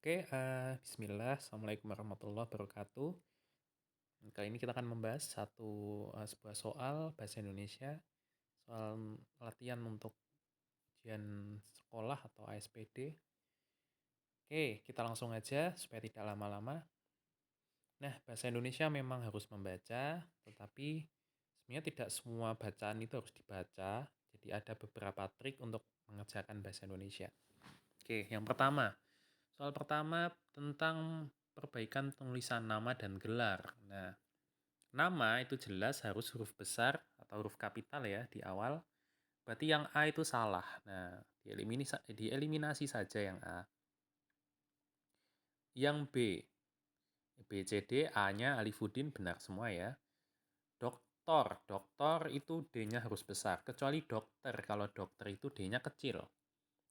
Oke, bismillah. Assalamualaikum warahmatullahi wabarakatuh. Kali ini kita akan membahas sebuah soal bahasa Indonesia, soal latihan untuk ujian sekolah atau ASPD. Oke, kita langsung aja supaya tidak lama-lama. Nah, bahasa Indonesia memang harus membaca, tetapi sebenarnya tidak semua bacaan itu harus dibaca. Jadi ada beberapa trik untuk mengerjakan bahasa Indonesia. Oke, yang pertama. Soal pertama tentang perbaikan penulisan nama dan gelar. Nah, nama itu jelas harus huruf besar atau huruf kapital ya di awal. Berarti yang A itu salah. Nah, dieliminasi saja yang A. Yang B, B, C, D, A-nya Alifuddin benar semua ya. Doktor, doktor itu D-nya harus besar. Kecuali dokter, kalau dokter itu D-nya kecil.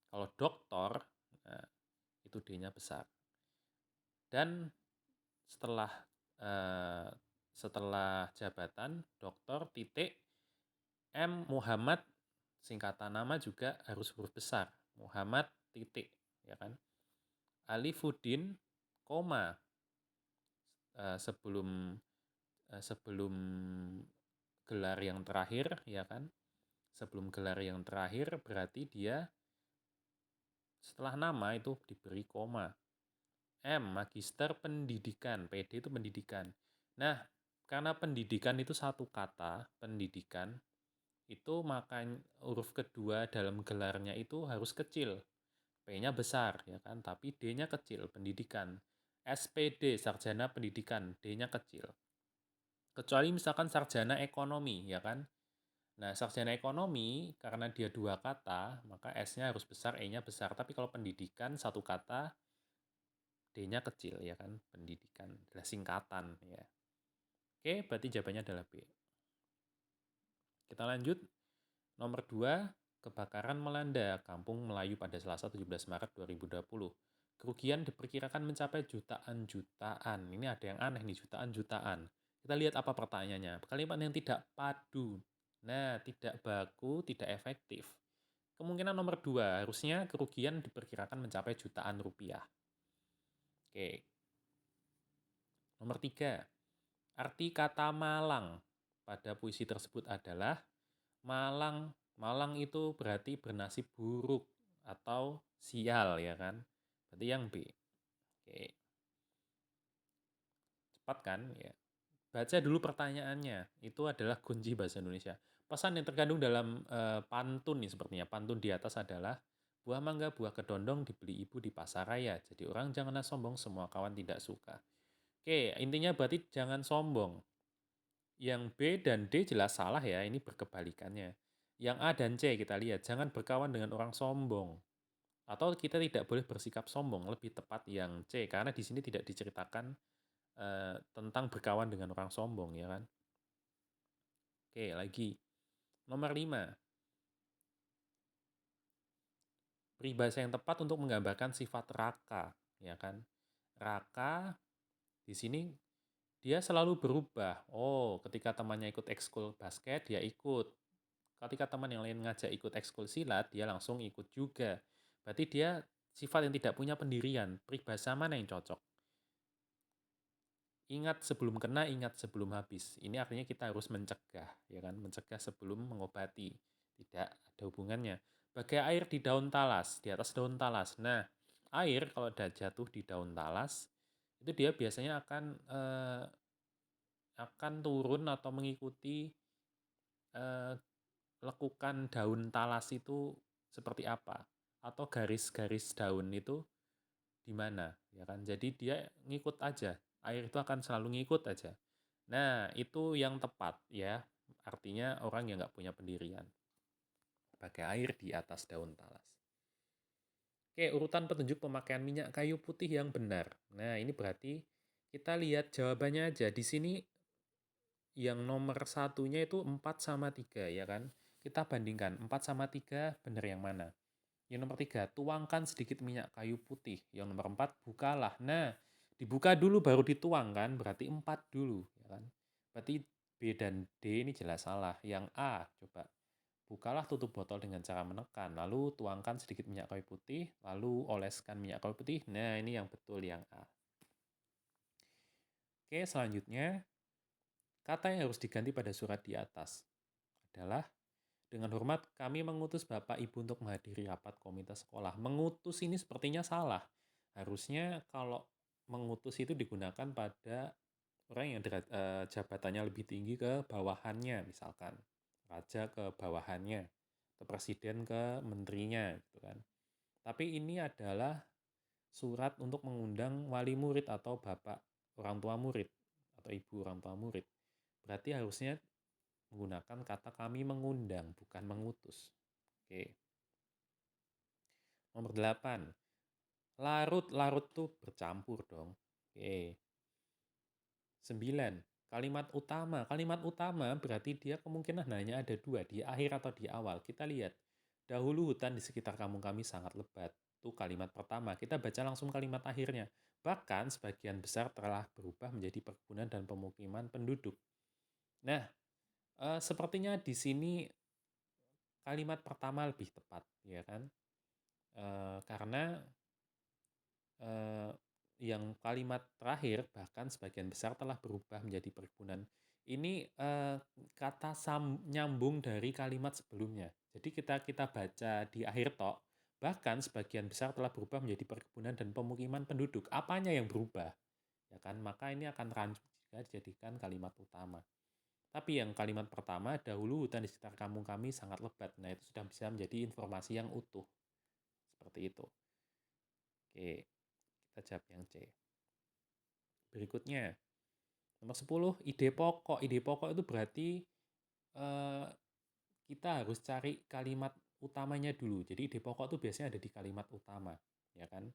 Kalau doktor, nah, itu D-nya besar. Dan setelah eh, setelah jabatan doktor titik M Muhammad, singkatan nama juga harus huruf besar. Muhammad titik, ya kan? Alifuddin koma sebelum sebelum gelar yang terakhir, ya kan? Sebelum gelar yang terakhir berarti dia setelah nama itu diberi koma. M, Magister Pendidikan. PD itu pendidikan. Nah, karena pendidikan itu satu kata, pendidikan, itu maka huruf kedua dalam gelarnya itu harus kecil. P-nya besar, ya kan? Tapi D-nya kecil, pendidikan. SPD, Sarjana Pendidikan, D-nya kecil. Kecuali misalkan sarjana ekonomi, ya kan? Nah, sarjana ekonomi, karena dia dua kata, maka S-nya harus besar, E-nya besar. Tapi kalau pendidikan, satu kata, D-nya kecil ya kan, pendidikan adalah singkatan ya. Oke, berarti jawabannya adalah B. Kita lanjut. Nomor 2, kebakaran melanda Kampung Melayu pada Selasa 17 Maret 2020. Kerugian diperkirakan mencapai jutaan-jutaan. Ini ada yang aneh nih, jutaan-jutaan. Kita lihat apa pertanyaannya. Kalimat yang tidak padu. Nah, tidak baku, tidak efektif. Kemungkinan nomor 2, harusnya kerugian diperkirakan mencapai jutaan rupiah. Oke. Nomor 3, arti kata Malang pada puisi tersebut adalah Malang. Malang itu berarti bernasib buruk atau sial ya kan. Berarti yang B. Oke. Cepat kan ya. Baca dulu pertanyaannya. Itu adalah kunci bahasa Indonesia. Pesan yang terkandung dalam pantun nih sepertinya. Pantun di atas adalah buah mangga, buah kedondong dibeli ibu di pasar raya. Jadi orang janganlah sombong, semua kawan tidak suka. Oke, intinya berarti jangan sombong. Yang B dan D jelas salah ya, ini berkebalikannya. Yang A dan C kita lihat, jangan berkawan dengan orang sombong. Atau kita tidak boleh bersikap sombong, lebih tepat yang C, karena di sini tidak diceritakan tentang berkawan dengan orang sombong, ya kan? Oke, lagi. Nomor 5. Peribahasa yang tepat untuk menggambarkan sifat raka, ya kan? Raka di sini dia selalu berubah. Oh, ketika temannya ikut ekskul basket, dia ikut. Ketika teman yang lain ngajak ikut ekskul silat, dia langsung ikut juga. Berarti dia sifat yang tidak punya pendirian. Peribahasa mana yang cocok? Ingat sebelum kena, ingat sebelum habis. Ini artinya kita harus mencegah, ya kan? Mencegah sebelum mengobati. Tidak ada hubungannya. Bagai air di daun talas, di atas daun talas. Nah, air kalau udah jatuh di daun talas, itu dia biasanya akan turun atau mengikuti eh, lekukan daun talas itu seperti apa atau garis-garis daun itu di mana ya kan, jadi dia ngikut aja, air itu akan selalu ngikut aja. Nah itu yang tepat ya, artinya orang yang nggak punya pendirian, pakai air di atas daun talas. Oke, urutan petunjuk pemakaian minyak kayu putih yang benar. Nah ini berarti kita lihat jawabannya aja di sini. Yang nomor satunya itu 4 sama 3 ya kan. Kita bandingkan 4 sama 3 benar yang mana. Yang nomor 3, tuangkan sedikit minyak kayu putih. Yang nomor 4, bukalah. Nah, dibuka dulu baru dituangkan, berarti 4 dulu. Ya kan? Berarti B dan D ini jelas salah. Yang A, coba. Bukalah tutup botol dengan cara menekan, lalu tuangkan sedikit minyak kayu putih, lalu oleskan minyak kayu putih. Nah, ini yang betul yang A. Oke, selanjutnya kata yang harus diganti pada surat di atas adalah dengan hormat kami mengutus Bapak Ibu untuk menghadiri rapat komite sekolah. Mengutus ini sepertinya salah. Harusnya kalau mengutus itu digunakan pada orang yang jabatannya lebih tinggi ke bawahannya, misalkan raja ke bawahannya atau presiden ke menterinya gitu kan. Tapi ini adalah surat untuk mengundang wali murid atau bapak orang tua murid atau ibu orang tua murid. Berarti harusnya menggunakan kata kami mengundang, bukan mengutus. Oke. Nomor 8. Larut. Larut tuh bercampur dong. Oke. 9. Kalimat utama. Kalimat utama berarti dia kemungkinan hanya ada dua, di akhir atau di awal. Kita lihat. Dahulu hutan di sekitar kampung kami sangat lebat. Itu kalimat pertama. Kita baca langsung kalimat akhirnya. Bahkan sebagian besar telah berubah menjadi perkebunan dan pemukiman penduduk. Nah, sepertinya di sini kalimat pertama lebih tepat, ya kan? Karena yang kalimat terakhir bahkan sebagian besar telah berubah menjadi perkebunan. Ini kata nyambung dari kalimat sebelumnya. Jadi kita baca di akhir tok, bahkan sebagian besar telah berubah menjadi perkebunan dan pemukiman penduduk. Apanya yang berubah? Ya kan, maka ini akan rancu jika dijadikan kalimat utama. Tapi yang kalimat pertama, dahulu hutan di sekitar kampung kami sangat lebat. Nah, itu sudah bisa menjadi informasi yang utuh. Seperti itu. Oke, kita jawab yang C. Berikutnya, nomor 10, ide pokok. Ide pokok itu berarti kita harus cari kalimat utamanya dulu. Jadi ide pokok itu biasanya ada di kalimat utama, ya kan?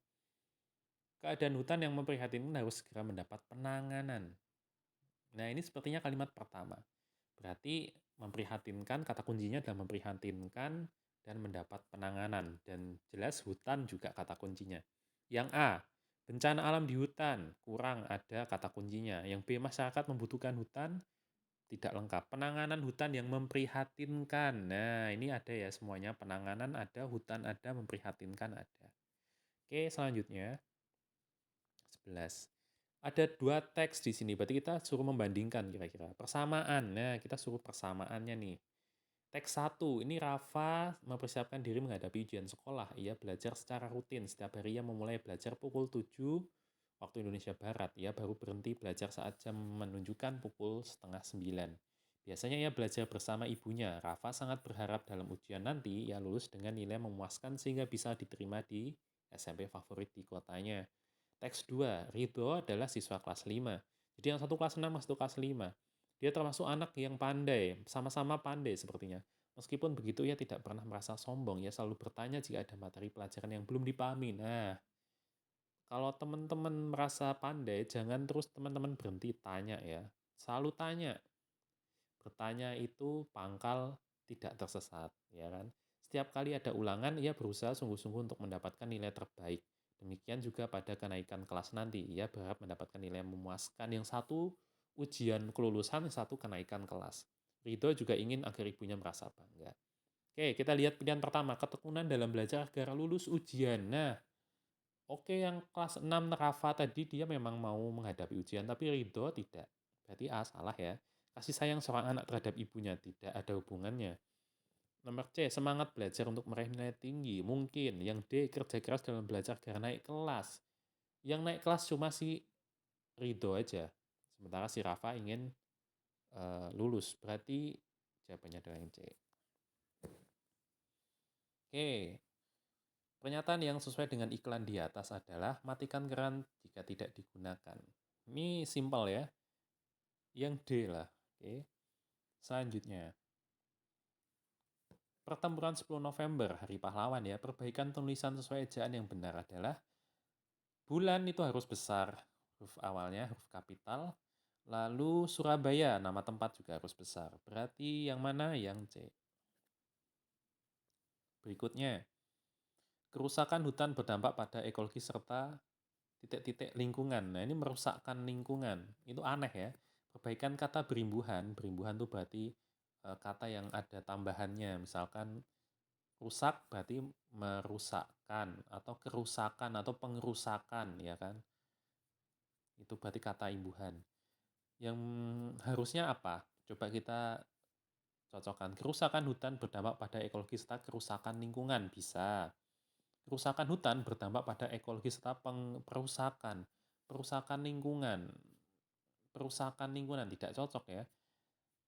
Keadaan hutan yang memprihatinkan harus segera mendapat penanganan. Nah, ini sepertinya kalimat pertama. Berarti memprihatinkan, kata kuncinya adalah memprihatinkan dan mendapat penanganan. Dan jelas hutan juga kata kuncinya. Yang A, bencana alam di hutan, kurang ada kata kuncinya. Yang B, masyarakat membutuhkan hutan, tidak lengkap. Penanganan hutan yang memprihatinkan. Nah, ini ada ya semuanya. Penanganan ada, hutan ada, memprihatinkan ada. Oke, selanjutnya 11. Ada dua teks di sini, berarti kita suruh membandingkan kira-kira. Persamaan, nah kita suruh persamaannya nih. Teks 1, ini Rafa mempersiapkan diri menghadapi ujian sekolah. Ia belajar secara rutin, setiap hari ia memulai belajar pukul 7 waktu Indonesia Barat. Ia baru berhenti belajar saat jam menunjukkan pukul setengah 9. Biasanya ia belajar bersama ibunya. Rafa sangat berharap dalam ujian nanti ia lulus dengan nilai memuaskan sehingga bisa diterima di SMP favorit di kotanya. Teks 2, Ridho adalah siswa kelas 5. Jadi yang satu kelas 6, yang satu kelas 5. Dia termasuk anak yang pandai, sama-sama pandai sepertinya. Meskipun begitu, ia tidak pernah merasa sombong. Ia selalu bertanya jika ada materi pelajaran yang belum dipahami. Nah, kalau teman-teman merasa pandai, jangan terus teman-teman berhenti tanya ya. Selalu tanya. Bertanya itu pangkal tidak tersesat, ya kan? Setiap kali ada ulangan, ia berusaha sungguh-sungguh untuk mendapatkan nilai terbaik. Demikian juga pada kenaikan kelas nanti, ia berharap mendapatkan nilai yang memuaskan. Yang satu ujian kelulusan, yang satu kenaikan kelas. Ridho juga ingin agar ibunya merasa bangga. Oke, kita lihat pilihan pertama, ketekunan dalam belajar agar lulus ujian. Nah, oke yang kelas 6 Rafa tadi dia memang mau menghadapi ujian, tapi Ridho tidak. Berarti A salah ya. Kasih sayang seorang anak terhadap ibunya tidak ada hubungannya. Nomor C, semangat belajar untuk meraih nilai tinggi. Mungkin. Yang D, kerja keras dalam belajar agar naik kelas. Yang naik kelas cuma si Ridho aja. Sementara si Rafa ingin lulus. Berarti jawabannya adalah yang C. Oke. Pernyataan yang sesuai dengan iklan di atas adalah matikan keran jika tidak digunakan. Ini simpel ya. Yang D lah. Oke. Selanjutnya. Pertempuran 10 November, Hari Pahlawan ya. Perbaikan tulisan sesuai ejaan yang benar adalah bulan itu harus besar. Huruf awalnya, huruf kapital. Lalu Surabaya, nama tempat juga harus besar. Berarti yang mana? Yang C. Berikutnya. Kerusakan hutan berdampak pada ekologi serta titik-titik lingkungan. Nah, ini merusakkan lingkungan. Itu aneh ya. Perbaikan kata berimbuhan. Berimbuhan itu berarti kata yang ada tambahannya. Misalkan rusak berarti merusakkan atau kerusakan atau pengerusakan, ya kan? Itu berarti kata imbuhan. Yang harusnya apa? Coba kita cocokkan. Kerusakan hutan berdampak pada ekologi serta kerusakan lingkungan. Bisa. Kerusakan hutan berdampak pada ekologi serta perusakan. Perusakan lingkungan. Perusakan lingkungan tidak cocok ya.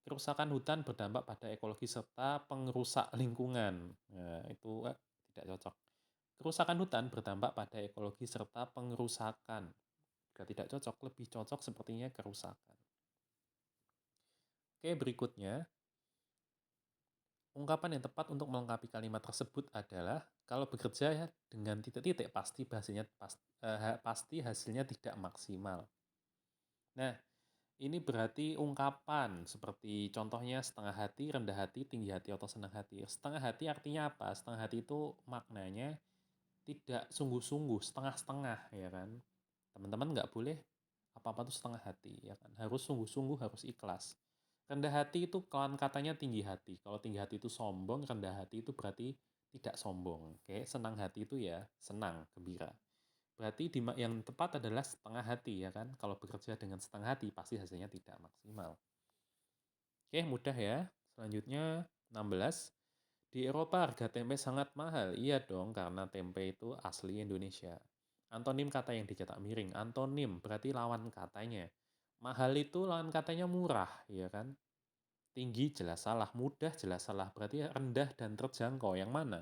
Kerusakan hutan berdampak pada ekologi serta pengrusak lingkungan. Nah, itu tidak cocok. Kerusakan hutan berdampak pada ekologi serta pengerusakan. Juga tidak cocok, lebih cocok sepertinya kerusakan. Oke, berikutnya. Ungkapan yang tepat untuk melengkapi kalimat tersebut adalah kalau bekerja dengan titik-titik pasti hasilnya tidak maksimal. Nah, ini berarti ungkapan seperti contohnya setengah hati, rendah hati, tinggi hati, atau senang hati. Setengah hati artinya apa? Setengah hati itu maknanya tidak sungguh-sungguh, setengah-setengah, ya kan? Teman-teman nggak boleh apa-apa tuh setengah hati, ya kan? Harus sungguh-sungguh, harus ikhlas. Rendah hati itu kawan katanya tinggi hati. Kalau tinggi hati itu sombong, rendah hati itu berarti tidak sombong. Oke, senang hati itu ya senang, gembira. Berarti yang tepat adalah setengah hati, ya kan? Kalau bekerja dengan setengah hati pasti hasilnya tidak maksimal. Oke, mudah ya. Selanjutnya 16. Di Eropa harga tempe sangat mahal. Iya dong, karena tempe itu asli Indonesia. Antonim kata yang dicetak miring. Antonim berarti lawan katanya. Mahal itu lawan katanya murah, ya kan? Tinggi jelas salah, mudah jelas salah. Berarti rendah dan terjangkau. Yang mana?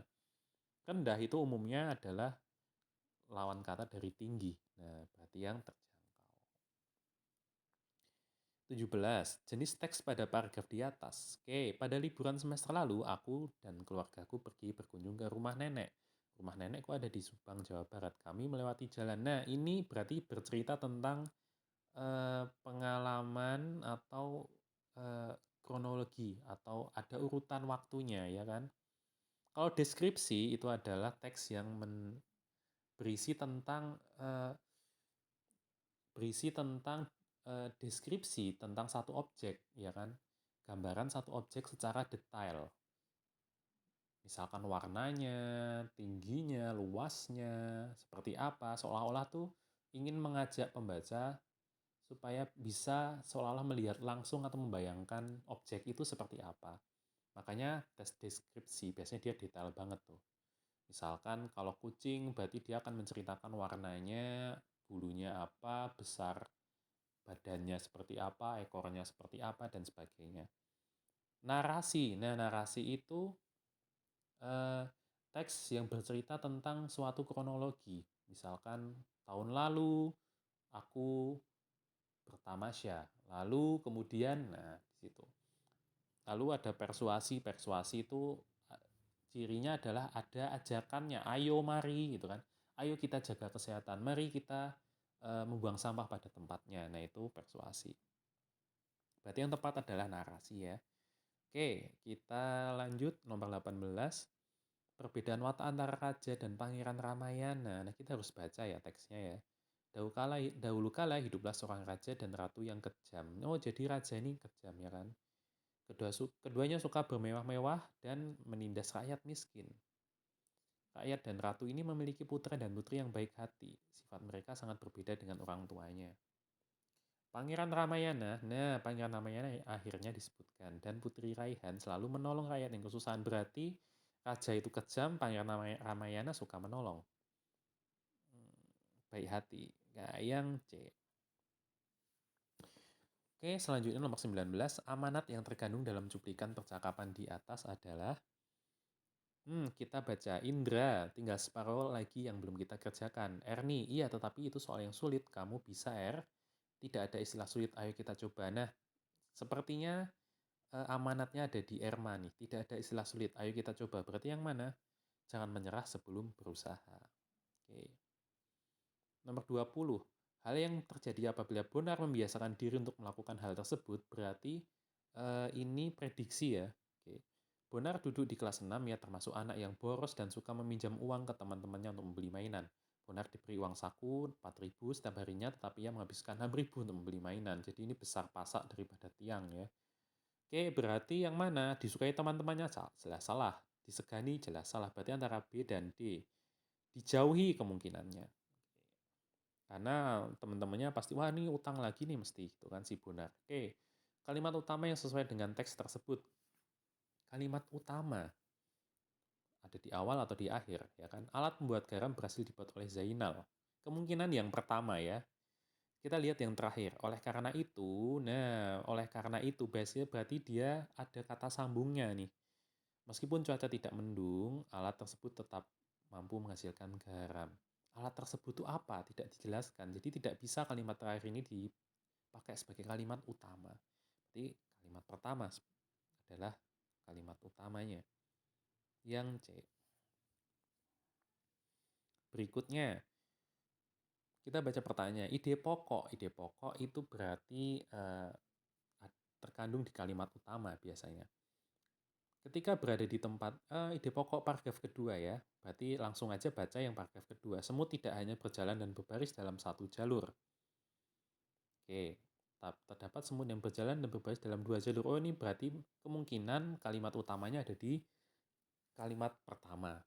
Rendah itu umumnya adalah lawan kata dari tinggi. Nah, berarti yang terjangkau. 17. Jenis teks pada paragraf di atas. Oke, pada liburan semester lalu, aku dan keluargaku pergi berkunjung ke rumah nenek. Rumah nenekku ada di Subang, Jawa Barat. Kami melewati jalan. Nah, ini berarti bercerita tentang pengalaman atau kronologi atau ada urutan waktunya, ya kan? Kalau deskripsi itu adalah teks yang berisi tentang deskripsi tentang satu objek, ya kan? Gambaran satu objek secara detail. Misalkan warnanya, tingginya, luasnya, seperti apa, seolah-olah tuh ingin mengajak pembaca supaya bisa seolah-olah melihat langsung atau membayangkan objek itu seperti apa. Makanya tes deskripsi biasanya dia detail banget tuh. Misalkan kalau kucing berarti dia akan menceritakan warnanya, bulunya apa, besar badannya seperti apa, ekornya seperti apa, dan sebagainya. Narasi. Nah, narasi itu teks yang bercerita tentang suatu kronologi. Misalkan tahun lalu aku bertamasya, lalu kemudian, nah di situ. Lalu ada persuasi. Persuasi itu cirinya adalah ada ajakannya, ayo mari gitu kan. Ayo kita jaga kesehatan, mari kita membuang sampah pada tempatnya. Nah, itu persuasi. Berarti yang tepat adalah narasi ya. Oke, kita lanjut nomor 18. Perbedaan watak antara raja dan pangeran Ramayana. Nah, kita harus baca ya teksnya ya. Dahulu kala hiduplah seorang raja dan ratu yang kejam. Oh, jadi raja ini kejam ya kan. Keduanya suka bermewah-mewah dan menindas rakyat miskin. Rakyat dan ratu ini memiliki putra dan putri yang baik hati. Sifat mereka sangat berbeda dengan orang tuanya. Pangeran Ramayana, nah Pangeran Ramayana akhirnya disebutkan. Dan Putri Raihan selalu menolong rakyat yang kesusahan. Berarti raja itu kejam, Pangeran Ramayana suka menolong. Baik hati. Yang C. Oke, selanjutnya nomor 19. Amanat yang terkandung dalam cuplikan percakapan di atas adalah kita baca Indra, tinggal separuh lagi yang belum kita kerjakan. Erni, iya tetapi itu soal yang sulit. Kamu bisa, Tidak ada istilah sulit, ayo kita coba. Nah, sepertinya amanatnya ada di Erma nih. Tidak ada istilah sulit, ayo kita coba. Berarti yang mana? Jangan menyerah sebelum berusaha. Oke. Nomor 20. Hal yang terjadi apabila Bonar membiasakan diri untuk melakukan hal tersebut, berarti ini prediksi ya. Oke. Bonar duduk di kelas 6 ya, termasuk anak yang boros dan suka meminjam uang ke teman-temannya untuk membeli mainan. Bonar diberi uang saku 4.000 setiap harinya, tetapi ia menghabiskan 6.000 untuk membeli mainan. Jadi ini besar pasak daripada tiang ya. Oke, berarti yang mana? Disukai teman-temannya jelas salah. Disegani jelas salah. Berarti antara B dan D. Dijauhi kemungkinannya. Karena teman-temannya pasti, wah ini utang lagi nih mesti, gitu kan si Bonar. Oke, kalimat utama yang sesuai dengan teks tersebut. Kalimat utama ada di awal atau di akhir, ya kan? Alat pembuat garam berhasil dibuat oleh Zainal. Kemungkinan yang pertama ya. Kita lihat yang terakhir. Oleh karena itu biasanya berarti dia ada kata sambungnya nih. Meskipun cuaca tidak mendung, alat tersebut tetap mampu menghasilkan garam. Alat tersebut itu apa? Tidak dijelaskan. Jadi tidak bisa kalimat terakhir ini dipakai sebagai kalimat utama. Jadi kalimat pertama adalah kalimat utamanya. Yang C. Berikutnya, kita baca pertanyaan. Ide pokok. Ide pokok itu berarti terkandung di kalimat utama biasanya. Ketika berada di tempat, ide pokok paragraf kedua ya, berarti langsung aja baca yang paragraf kedua. Semut tidak hanya berjalan dan berbaris dalam satu jalur. Oke, terdapat semut yang berjalan dan berbaris dalam dua jalur. Oh, ini berarti kemungkinan kalimat utamanya ada di kalimat pertama.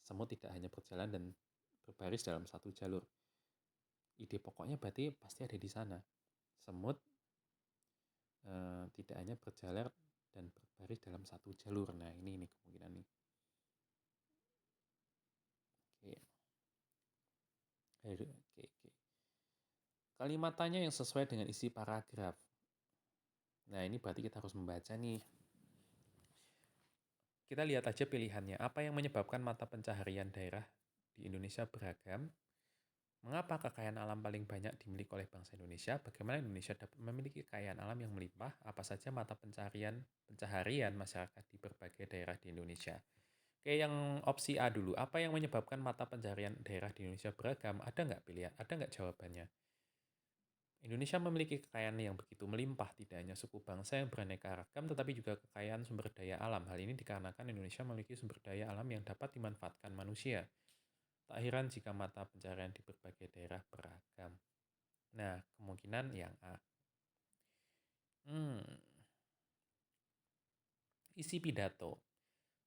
Semut tidak hanya berjalan dan berbaris dalam satu jalur. Ide pokoknya berarti pasti ada di sana. Semut tidak hanya berjalan dan berbaris dalam satu jalur. Nah, ini kemungkinan nih. Oke. Kalimat tanya yang sesuai dengan isi paragraf. Nah, ini berarti kita harus membaca nih. Kita lihat aja pilihannya. Apa yang menyebabkan mata pencaharian daerah di Indonesia beragam? Mengapa kekayaan alam paling banyak dimiliki oleh bangsa Indonesia? Bagaimana Indonesia dapat memiliki kekayaan alam yang melimpah? Apa saja mata pencaharian masyarakat di berbagai daerah di Indonesia? Oke, yang opsi A dulu. Apa yang menyebabkan mata pencaharian daerah di Indonesia beragam? Ada nggak pilihan? Ada nggak jawabannya? Indonesia memiliki kekayaan yang begitu melimpah, tidak hanya suku bangsa yang beraneka ragam, tetapi juga kekayaan sumber daya alam. Hal ini dikarenakan Indonesia memiliki sumber daya alam yang dapat dimanfaatkan manusia. Tak heran jika mata pencaharian di berbagai daerah beragam. Nah, kemungkinan yang A. Isi pidato.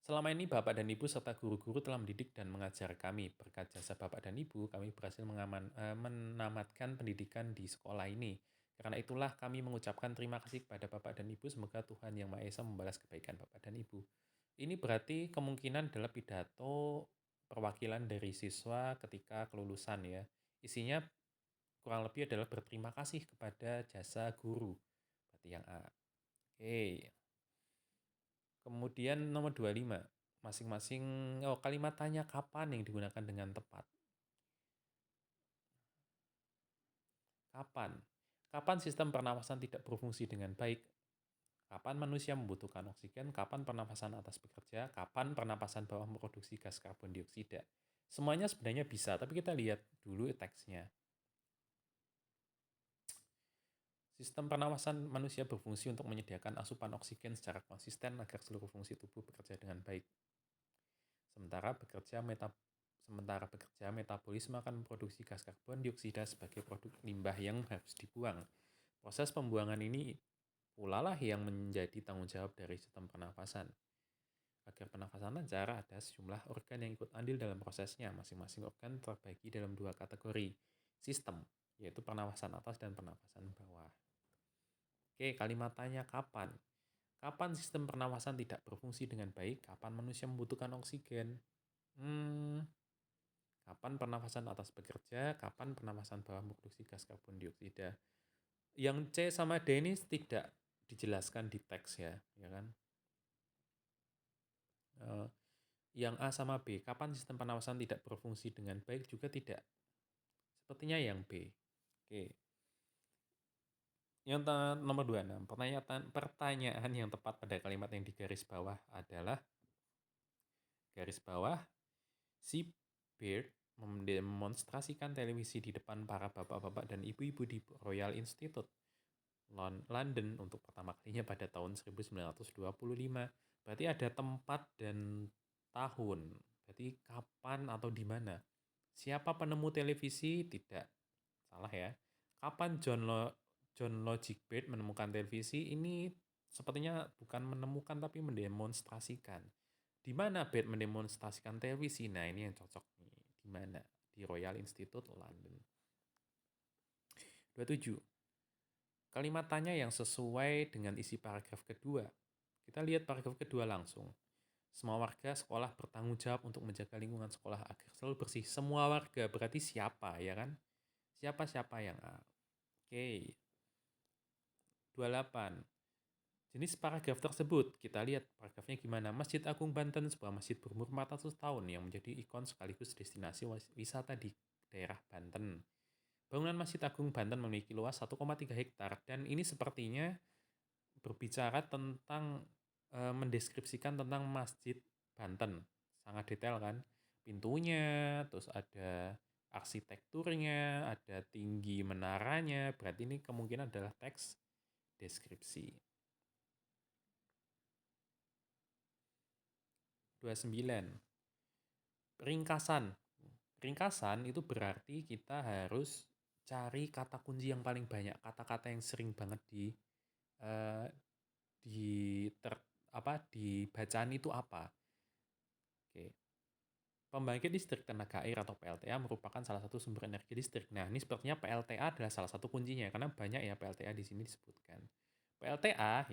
Selama ini Bapak dan Ibu serta guru-guru telah mendidik dan mengajar kami. Berkat jasa Bapak dan Ibu, kami berhasil menamatkan pendidikan di sekolah ini. Karena itulah kami mengucapkan terima kasih kepada Bapak dan Ibu. Semoga Tuhan Yang Maha Esa membalas kebaikan Bapak dan Ibu. Ini berarti kemungkinan adalah pidato perwakilan dari siswa ketika kelulusan ya. Isinya kurang lebih adalah berterima kasih kepada jasa guru. Berarti yang A. Oke. Kemudian nomor 25. Masing-masing kalimat tanya kapan yang digunakan dengan tepat. Kapan? Kapan sistem pernafasan tidak berfungsi dengan baik? Kapan manusia membutuhkan oksigen? Kapan pernafasan atas bekerja? Kapan pernapasan bawah memproduksi gas karbon dioksida? Semuanya sebenarnya bisa, tapi kita lihat dulu teksnya. Sistem pernapasan manusia berfungsi untuk menyediakan asupan oksigen secara konsisten agar seluruh fungsi tubuh bekerja dengan baik. Sementara bekerja, metabolisme akan memproduksi gas karbon dioksida sebagai produk limbah yang harus dibuang. Proses pembuangan ini pula lah yang menjadi tanggung jawab dari sistem pernafasan. Agar pernafasan lancar, ada sejumlah organ yang ikut andil dalam prosesnya. Masing-masing organ terbagi dalam dua kategori sistem, yaitu pernafasan atas dan pernafasan bawah. Oke, kalimat tanya kapan? Kapan sistem pernafasan tidak berfungsi dengan baik? Kapan manusia membutuhkan oksigen? Kapan pernafasan atas bekerja? Kapan pernafasan bawah memproduksi gas karbon dioksida? Yang C sama D ini tidak dijelaskan di teks ya kan? Yang A sama B, kapan sistem pernafasan tidak berfungsi dengan baik juga tidak. Sepertinya yang B. Oke. Yang nomor 26, pertanyaan yang tepat pada kalimat yang di garis bawah adalah garis bawah, si Beard mendemonstrasikan televisi di depan para bapak-bapak dan ibu-ibu di Royal Institute London untuk pertama kalinya pada tahun 1925. Berarti ada tempat dan tahun. Berarti kapan atau di mana? Siapa penemu televisi? Tidak. Salah ya. Kapan John Logic Bird menemukan televisi? Ini sepertinya bukan menemukan tapi mendemonstrasikan. Di mana Beth mendemonstrasikan televisi? Nah, ini yang cocok nih. Di mana? Di Royal Institute London. 27. Kalimat tanya yang sesuai dengan isi paragraf kedua. Kita lihat paragraf kedua langsung. Semua warga sekolah bertanggung jawab untuk menjaga lingkungan sekolah agar selalu bersih. Semua warga berarti siapa, ya kan? Siapa-siapa yang A. Oke. 28. Jenis paragraf tersebut, kita lihat paragrafnya gimana. Masjid Agung Banten, sebuah masjid berumur 400 tahun yang menjadi ikon sekaligus destinasi wisata di daerah Banten. Bangunan Masjid Agung Banten memiliki luas 1,3 hektar dan ini sepertinya berbicara tentang mendeskripsikan tentang Masjid Banten. Sangat detail kan? Pintunya, terus ada arsitekturnya, ada tinggi menaranya, berarti ini kemungkinan adalah teks deskripsi. 29. Ringkasan. Ringkasan itu berarti kita harus cari kata kunci yang paling banyak, kata-kata yang sering banget eh, di di bacaan itu apa. Oke. Pembangkit listrik tenaga air atau PLTA merupakan salah satu sumber energi listrik. Nah, ini sepertinya PLTA adalah salah satu kuncinya karena banyak ya PLTA di sini disebutkan. PLTA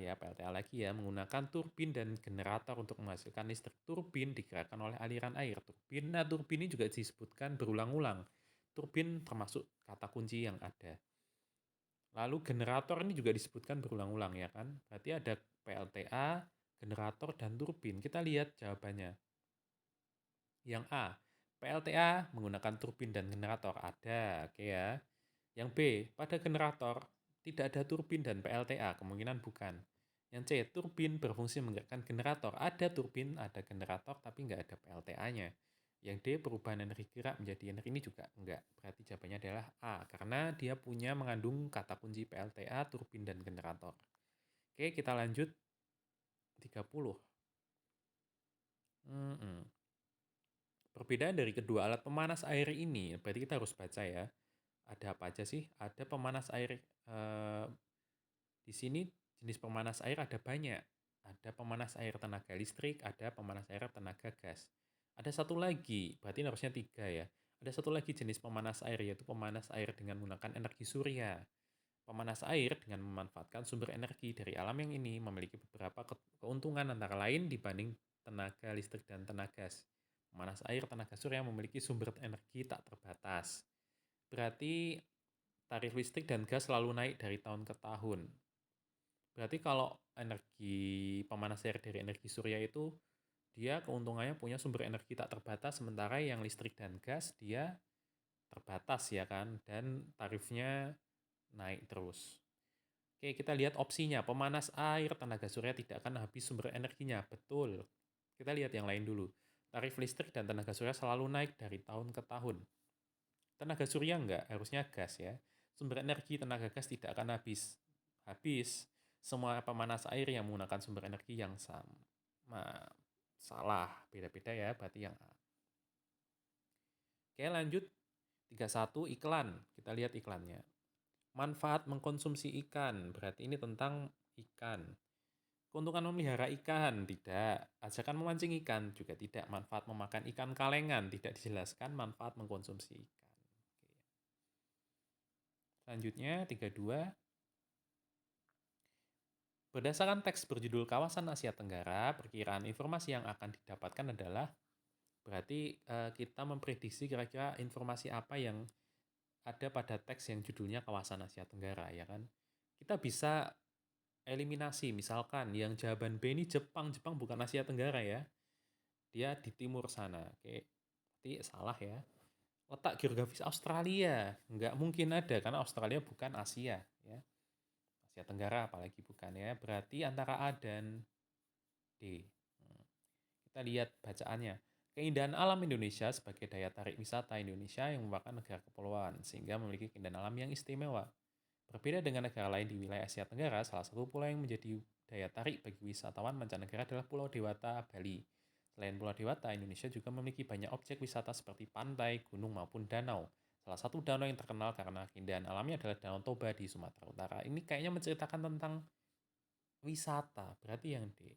lagi ya, menggunakan turbin dan generator untuk menghasilkan listrik. Turbin digerakkan oleh aliran air. Turbin ini juga disebutkan berulang-ulang. Turbin termasuk kata kunci yang ada. Lalu generator ini juga disebutkan berulang-ulang ya kan. Berarti ada PLTA, generator, dan turbin. Kita lihat jawabannya. Yang A, PLTA menggunakan turbin dan generator. Ada, oke ya. Yang B, pada generator tidak ada turbin dan PLTA, kemungkinan bukan. Yang C, turbin berfungsi menggerakkan generator. Ada turbin, ada generator, tapi nggak ada PLTA-nya. Yang D, perubahan energi gerak menjadi energi ini juga enggak. Berarti jawabannya adalah A, karena dia punya mengandung kata kunci PLTA, turbin, dan generator. Oke, kita lanjut. 30. Perbedaan dari kedua alat pemanas air ini, berarti kita harus baca ya. Ada apa aja sih? Ada pemanas air di sini jenis pemanas air ada banyak. Ada pemanas air tenaga listrik, ada pemanas air tenaga gas. Ada satu lagi, berarti harusnya 3 ya. Ada satu lagi jenis pemanas air, yaitu pemanas air dengan menggunakan energi surya. Pemanas air dengan memanfaatkan sumber energi dari alam yang ini memiliki beberapa keuntungan antara lain dibanding tenaga listrik dan tenaga gas. Pemanas air tenaga surya memiliki sumber energi tak terbatas. Berarti tarif listrik dan gas selalu naik dari tahun ke tahun. Berarti kalau energi pemanas air dari energi surya itu dia keuntungannya punya sumber energi tak terbatas, sementara yang listrik dan gas dia terbatas ya kan, dan tarifnya naik terus. Oke, kita lihat opsinya. Pemanas air tenaga surya tidak akan habis sumber energinya. Betul. Kita lihat yang lain dulu. Tarif listrik dan tenaga surya selalu naik dari tahun ke tahun. Tenaga surya enggak, harusnya gas ya. Sumber energi tenaga gas tidak akan habis. Habis. Semua pemanas air yang menggunakan sumber energi yang sama. Salah, beda-beda ya, berarti yang A. Oke, lanjut. 31 iklan. Kita lihat iklannya. Manfaat mengkonsumsi ikan, berarti ini tentang ikan. Keuntungan memelihara ikan, tidak. Ajakan memancing ikan, juga tidak. Manfaat memakan ikan kalengan, tidak dijelaskan. Manfaat mengkonsumsi ikan. Oke. Selanjutnya, 32. Berdasarkan teks berjudul Kawasan Asia Tenggara, perkiraan informasi yang akan didapatkan adalah, berarti kita memprediksi kira-kira informasi apa yang ada pada teks yang judulnya Kawasan Asia Tenggara, ya kan? Kita bisa eliminasi, misalkan yang jawaban B ini Jepang. Jepang bukan Asia Tenggara ya. Dia di timur sana. Oke, berarti salah ya. Letak geografis Australia, nggak mungkin ada karena Australia bukan Asia ya. Asia Tenggara apalagi bukan ya. Berarti antara A dan D. Kita lihat bacaannya. Keindahan alam Indonesia sebagai daya tarik wisata Indonesia yang merupakan negara kepulauan sehingga memiliki keindahan alam yang istimewa. Berbeda dengan negara lain di wilayah Asia Tenggara, salah satu pulau yang menjadi daya tarik bagi wisatawan mancanegara adalah Pulau Dewata, Bali. Selain Pulau Dewata, Indonesia juga memiliki banyak objek wisata seperti pantai, gunung, maupun danau. Salah satu danau yang terkenal karena keindahan alamnya adalah Danau Toba di Sumatera Utara. Ini kayaknya menceritakan tentang Wisata, berarti yang D.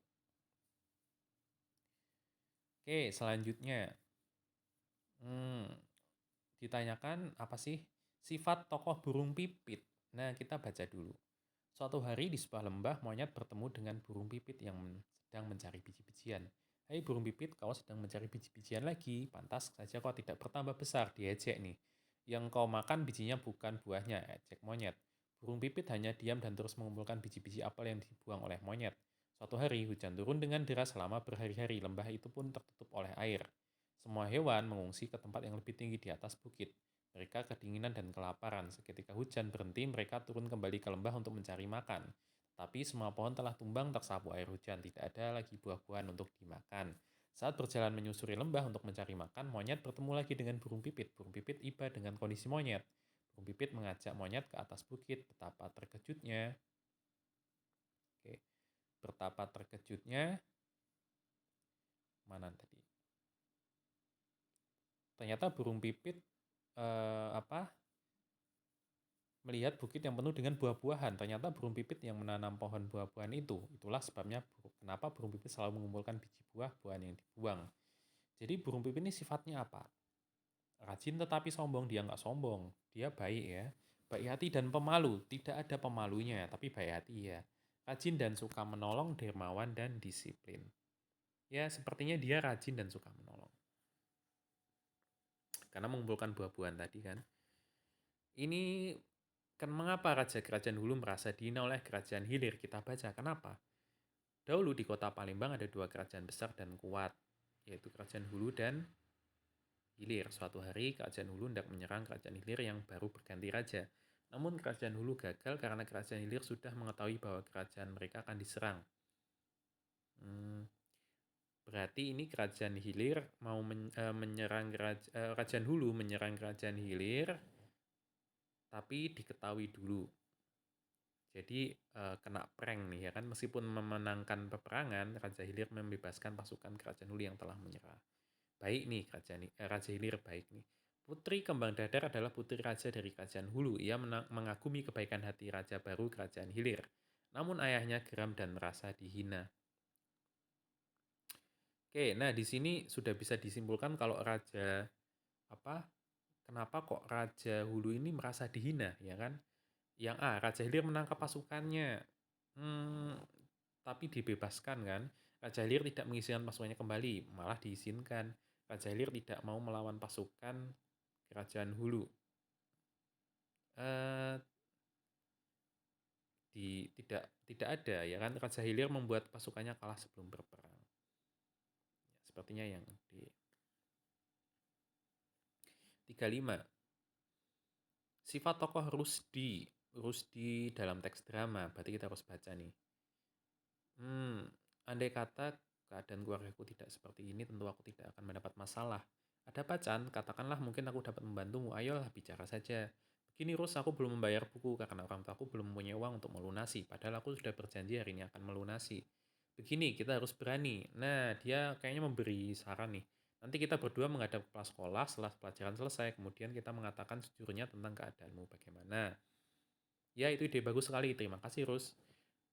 Oke, selanjutnya. Hmm, ditanyakan apa sih sifat tokoh burung pipit. Nah, kita baca dulu. Suatu hari di sebuah lembah, monyet bertemu dengan burung pipit yang sedang mencari biji-bijian. Hai burung pipit, kau sedang mencari biji-bijian lagi. Pantas saja kau tidak bertambah besar, diejek nih. Yang kau makan bijinya bukan buahnya, ejek monyet. Burung pipit hanya diam dan terus mengumpulkan biji-biji apel yang dibuang oleh monyet. Suatu hari, hujan turun dengan deras selama berhari-hari. Lembah itu pun tertutup oleh air. Semua hewan mengungsi ke tempat yang lebih tinggi di atas bukit. Mereka kedinginan dan kelaparan. Seketika hujan berhenti, mereka turun kembali ke lembah untuk mencari makan. Tapi semua pohon telah tumbang tersapu air hujan. Tidak ada lagi buah-buahan untuk dimakan. Saat berjalan menyusuri lembah untuk mencari makan, monyet bertemu lagi dengan burung pipit. Burung pipit iba dengan kondisi monyet. Burung pipit mengajak monyet ke atas bukit. Betapa terkejutnya. Oke. Betapa terkejutnya. Mana tadi? Ternyata burung pipit melihat bukit yang penuh dengan buah-buahan. Ternyata burung pipit yang menanam pohon buah-buahan itu. Itulah sebabnya kenapa burung pipit selalu mengumpulkan biji buah-buahan yang dibuang. Jadi burung pipit ini sifatnya apa? Rajin tetapi sombong. Dia nggak sombong. Dia baik ya. Baik hati dan pemalu. Tidak ada pemalunya, tapi baik hati ya. Rajin dan suka menolong, dermawan dan disiplin. Ya, sepertinya dia rajin dan suka menolong. Karena mengumpulkan buah-buahan tadi kan. Ini kan mengapa Raja Kerajaan Hulu merasa dihina oleh Kerajaan Hilir? Kita baca, kenapa? Dahulu di kota Palembang ada dua kerajaan besar dan kuat, yaitu Kerajaan Hulu dan Hilir. Suatu hari Kerajaan Hulu hendak menyerang Kerajaan Hilir yang baru berganti raja. Namun Kerajaan Hulu gagal karena Kerajaan Hilir sudah mengetahui bahwa kerajaan mereka akan diserang. Berarti ini Kerajaan Hilir mau menyerang Kerajaan Hulu menyerang Kerajaan Hilir, tapi diketahui dulu. Jadi kena prank nih ya kan, meskipun memenangkan peperangan, Raja Hilir membebaskan pasukan Kerajaan Hulu yang telah menyerah. Baik nih Raja Hilir baik nih. Putri Kembang Dadar adalah putri raja dari Kerajaan Hulu. Ia mengagumi kebaikan hati raja baru Kerajaan Hilir. Namun ayahnya geram dan merasa dihina. Oke, nah di sini sudah bisa disimpulkan kalau kenapa kok Raja Hulu ini merasa dihina ya kan? Yang A, Raja Hilir menangkap pasukannya. Tapi dibebaskan kan. Raja Hilir tidak mengizinkan pasukannya kembali, malah diizinkan. Raja Hilir tidak mau melawan pasukan Kerajaan Hulu. Tidak ada ya kan. Raja Hilir membuat pasukannya kalah sebelum berperang. Ya, sepertinya yang D. 35. Sifat tokoh Rusdi. Rusdi dalam teks drama, berarti kita harus baca nih. Andai kata keadaan keluargaku tidak seperti ini, tentu aku tidak akan mendapat masalah. Ada apa, Chan? Katakanlah mungkin aku dapat membantumu. Ayolah, bicara saja. Begini, Rus, aku belum membayar buku karena orang tuaku belum mempunyai uang untuk melunasi. Padahal aku sudah berjanji hari ini akan melunasi. Begini, kita harus berani. Nah, dia kayaknya memberi saran nih. Nanti kita berdua menghadap kepala sekolah setelah pelajaran selesai. Kemudian kita mengatakan sejujurnya tentang keadaanmu bagaimana. Ya, itu ide bagus sekali. Terima kasih, Rus.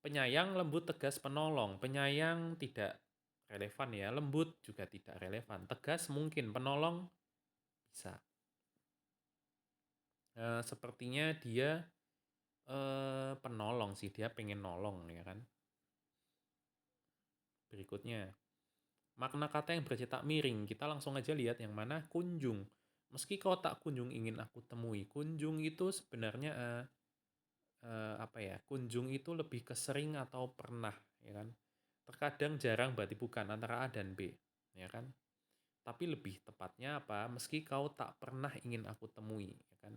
Penyayang, lembut, tegas, penolong. Penyayang tidak relevan ya, lembut juga tidak relevan. Tegas mungkin, penolong bisa. Sepertinya dia penolong sih, dia pengen nolong ya kan. Berikutnya, makna kata yang bercetak miring. Kita langsung aja lihat yang mana kunjung. Meski kau tak kunjung ingin aku temui. Kunjung itu sebenarnya kunjung itu lebih ke sering atau pernah ya kan. Terkadang jarang berarti bukan antara A dan B ya kan. Tapi lebih tepatnya apa? Meski kau tak pernah ingin aku temui ya kan.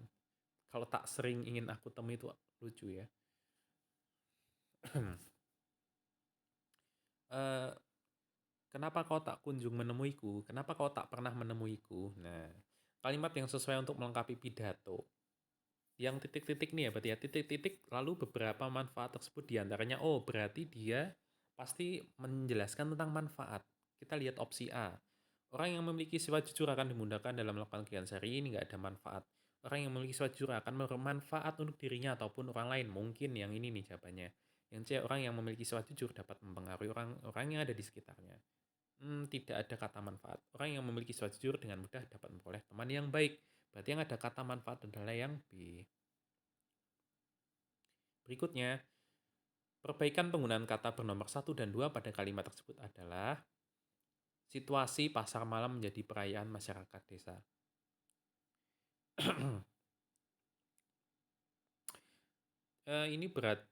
Kalau tak sering ingin aku temui itu lucu ya. Kenapa kau tak kunjung menemuiku? Kenapa kau tak pernah menemuiku? Nah, kalimat yang sesuai untuk melengkapi pidato. Yang titik-titik nih ya, berarti ya titik-titik lalu beberapa manfaat tersebut diantaranya, oh berarti dia pasti menjelaskan tentang manfaat. Kita lihat opsi A. Orang yang memiliki sifat jujur akan dimudahkan dalam melakukan kegiatan sehari ini, nggak ada manfaat. Orang yang memiliki sifat jujur akan bermanfaat untuk dirinya ataupun orang lain. Mungkin yang ini nih jawabannya. Yang C, orang yang memiliki sifat jujur dapat mempengaruhi orang-orang yang ada di sekitarnya. Tidak ada kata manfaat. Orang yang memiliki sifat jujur dengan mudah dapat memperoleh teman yang baik. Berarti yang ada kata manfaat adalah yang B. Berikutnya, perbaikan penggunaan kata bernomor 1 dan 2 pada kalimat tersebut adalah situasi pasar malam menjadi perayaan masyarakat desa. Ini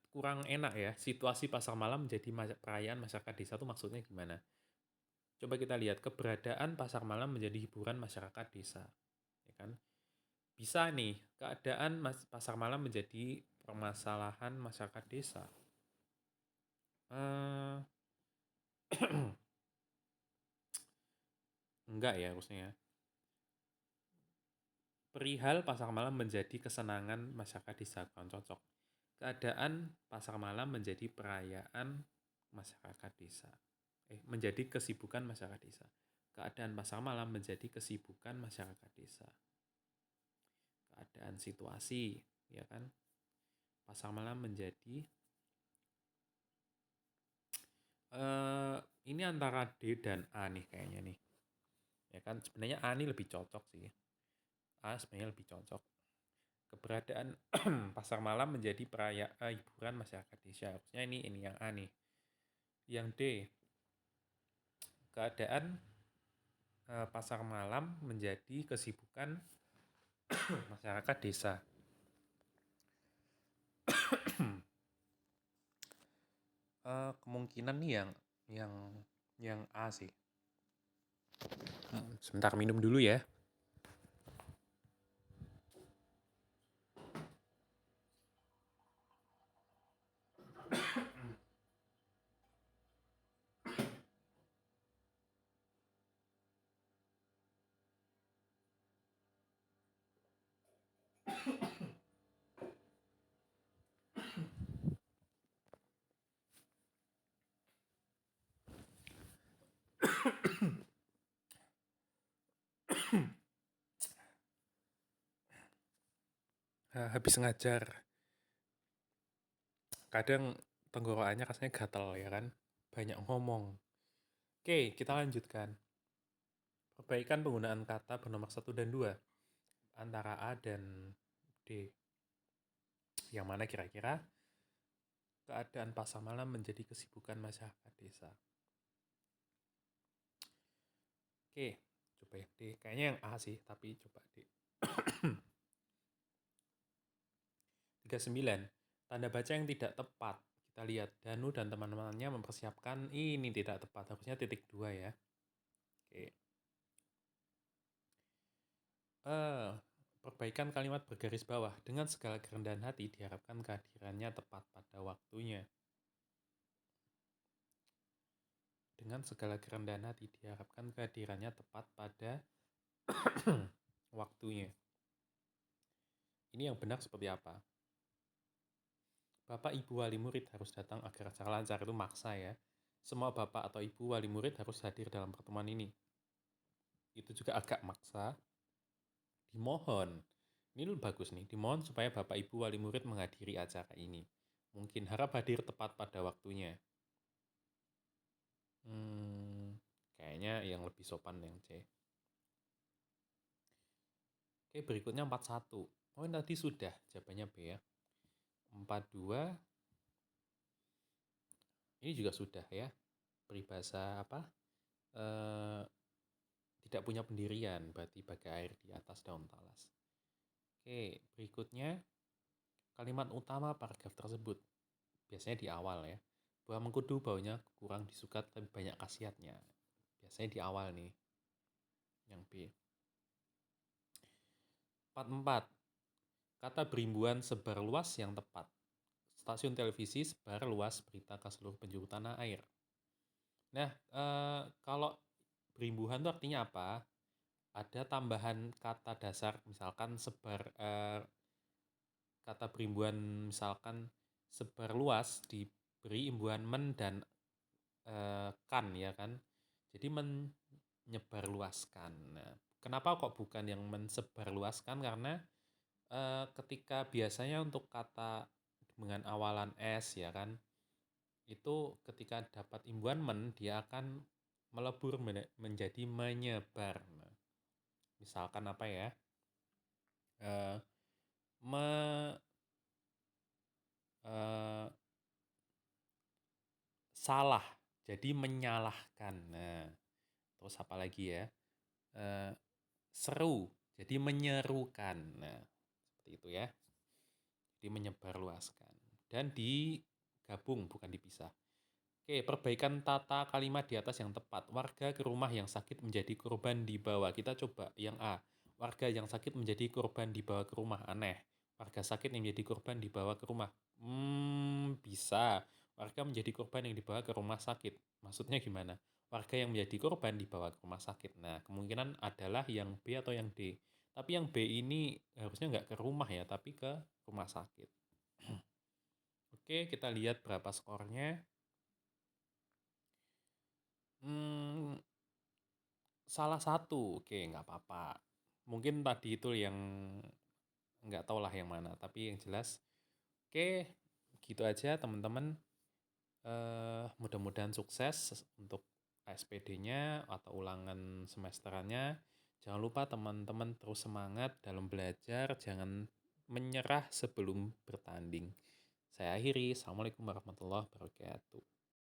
kurang enak ya. Situasi pasar malam menjadi perayaan masyarakat desa itu maksudnya gimana? Coba kita lihat, keberadaan pasar malam menjadi hiburan masyarakat desa. Ya kan? Bisa nih, keadaan pasar malam menjadi permasalahan masyarakat desa. Enggak ya harusnya. Perihal pasar malam menjadi kesenangan masyarakat desa, kurang cocok. Keadaan pasar malam menjadi perayaan masyarakat desa. Menjadi kesibukan masyarakat desa. Keadaan pasar malam menjadi kesibukan masyarakat desa. Keadaan situasi, ya kan? Pasar malam menjadi ini antara D dan A nih kayaknya nih. Ya kan sebenarnya A ini lebih cocok sih. A sebenarnya lebih cocok. Keberadaan pasar malam menjadi perayaan hiburan masyarakat desa. Harusnya ini yang A nih. Yang D, keadaan pasar malam menjadi kesibukan masyarakat desa. Kemungkinan nih yang A sih. Sebentar minum dulu ya. Habis ngajar. Kadang tenggorokannya rasanya gatel ya kan. Banyak ngomong. Oke, kita lanjutkan. Perbaikan penggunaan kata bernomor 1 dan 2 antara A dan D. Yang mana kira-kira keadaan pasar malam menjadi kesibukan masyarakat desa. Oke, coba yang D. Kayaknya yang A sih, tapi coba D. 39. Tanda baca yang tidak tepat. Kita lihat, Danu dan teman-temannya mempersiapkan ini tidak tepat. Harusnya titik 2 ya. Oke. Perbaikan kalimat bergaris bawah. Dengan segala kerendahan hati diharapkan kehadirannya tepat pada waktunya. Dengan segala kerendahan hati diharapkan kehadirannya tepat pada waktunya. Ini yang benar seperti apa? Bapak, ibu, wali murid harus datang agar acara lancar, itu maksa ya. Semua bapak atau ibu wali murid harus hadir dalam pertemuan ini. Itu juga agak maksa. Dimohon. Ini bagus nih. Dimohon supaya bapak, ibu, wali murid menghadiri acara ini. Mungkin harap hadir tepat pada waktunya. Kayaknya yang lebih sopan yang C. Oke, berikutnya 41. Oh, ini tadi sudah. Jawabannya B ya. 42. Ini juga sudah ya. Peribahasa apa? Tidak punya pendirian, berarti bagai air di atas daun talas. Oke, berikutnya kalimat utama paragraf tersebut. Biasanya di awal ya. Buah mengkudu baunya kurang disuka tapi banyak khasiatnya. Biasanya di awal nih. Yang B. 44. Kata berimbuan sebar luas yang tepat. Stasiun televisi sebar luas berita ke seluruh penjuru tanah air. Nah, kalau berimbuhan itu artinya apa? Ada tambahan kata dasar, misalkan sebar, kata berimbuhan misalkan sebar luas diberi imbuhan men dan kan ya kan. Jadi menyebarluaskan. Nah, kenapa kok bukan yang mensebarluaskan? Karena ketika biasanya untuk kata dengan awalan S ya kan, itu ketika dapat imbuhan men, dia akan melebur menjadi menyebar. Nah, misalkan apa ya? Eh, me, eh, Salah, jadi menyalahkan. Nah, terus apa lagi ya? Eh, Seru, jadi menyerukan. Nah, seperti itu ya. Jadi menyebarluaskan. Dan digabung, bukan dipisah. Oke, perbaikan tata kalimat di atas yang tepat. Warga ke rumah yang sakit menjadi korban dibawa. Kita coba yang A. Warga yang sakit menjadi korban dibawa ke rumah. Aneh. Warga sakit yang menjadi korban dibawa ke rumah. Bisa. Warga menjadi korban yang dibawa ke rumah sakit. Maksudnya gimana? Warga yang menjadi korban dibawa ke rumah sakit. Nah, kemungkinan adalah yang B atau yang D. Tapi yang B ini harusnya nggak ke rumah ya, tapi ke rumah sakit. Oke, kita lihat berapa skornya. Hmm, Salah satu, oke nggak apa-apa. Mungkin tadi itu yang nggak tahu lah yang mana, tapi yang jelas, oke gitu aja teman-teman. Mudah-mudahan sukses untuk ASPD-nya atau ulangan semesterannya. Jangan lupa teman-teman terus semangat dalam belajar, jangan menyerah sebelum bertanding. Saya akhiri, Assalamualaikum warahmatullahi wabarakatuh.